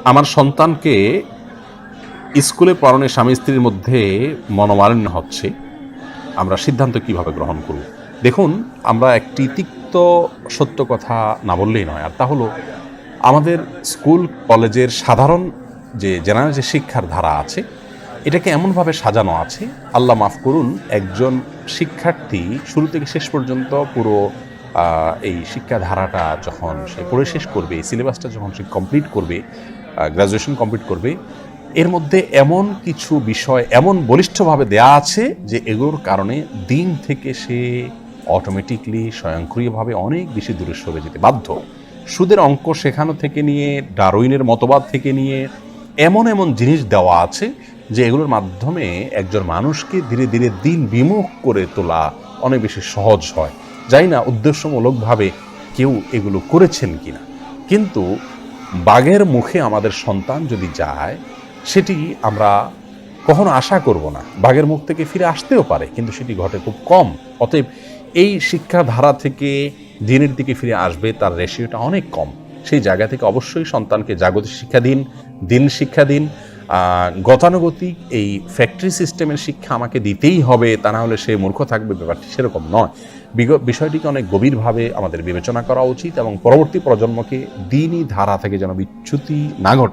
আমার সন্তানকে স্কুলে পড়ানো স্বামী স্ত্রীর মধ্যে মনোমালিন্য হচ্ছে, আমরা সিদ্ধান্ত কিভাবে গ্রহণ করব? দেখুন, আমরা একটি তিক্ত সত্য কথা না বললেই নয়, আর তা হলো আমাদের স্কুল কলেজের সাধারণ যে জেনারেল যে শিক্ষার ধারা আছে, এটাকে এমনভাবে সাজানো আছে, আল্লাহ মাফ করুন, একজন শিক্ষার্থী শুরু থেকে শেষ পর্যন্ত পুরো এই শিক্ষাধারাটা যখন সে পড়ে শেষ করবে, এই সিলেবাসটা যখন সে কমপ্লিট করবে, গ্র্যাজুয়েশন কমপ্লিট করবে, এর মধ্যে এমন কিছু বিষয় এমন বলিষ্ঠভাবে দেয়া আছে যে এগুলোর কারণে দিন থেকে সে অটোমেটিকলি স্বয়ংক্রিয়ভাবে অনেক বেশি দূরে সরে যেতে বাধ্য। সুদের অঙ্ক শেখানো থেকে নিয়ে, ডারউইনের মতবাদ থেকে নিয়ে এমন এমন জিনিস দেওয়া আছে যে এগুলোর মাধ্যমে একজন মানুষকে ধীরে ধীরে দিন বিমুখ করে তোলা অনেক বেশি সহজ হয়। জানি না উদ্দেশ্যমূলকভাবে কেউ এগুলো করেছেন কিনা, কিন্তু বাঘের মুখে আমাদের সন্তান যদি যায়, সেটি আমরা কখনো আশা করব না। বাঘের মুখ থেকে ফিরে আসতেও পারে, কিন্তু সেটি ঘটে খুব কম। অতএব এই শিক্ষাধারা থেকে দিনের দিকে ফিরে আসবে তার রেশিওটা অনেক কম। সেই জায়গা থেকে অবশ্যই সন্তানকে জাগতিক শিক্ষা দিন, দিন শিক্ষা দিন। গতানুগতিক এই ফ্যাক্টরি সিস্টেমের শিক্ষা আমাকে দিতেই হবে, তা না হলে সে মূর্খ থাকবে, ব্যাপারটি সেরকম নয়। বিষয়টিকে অনেক গভীরভাবে আমাদের বিবেচনা করা উচিত এবং পরবর্তী প্রজন্মকে দিনই ধারা থেকে যেন বিচ্যুতি না ঘটে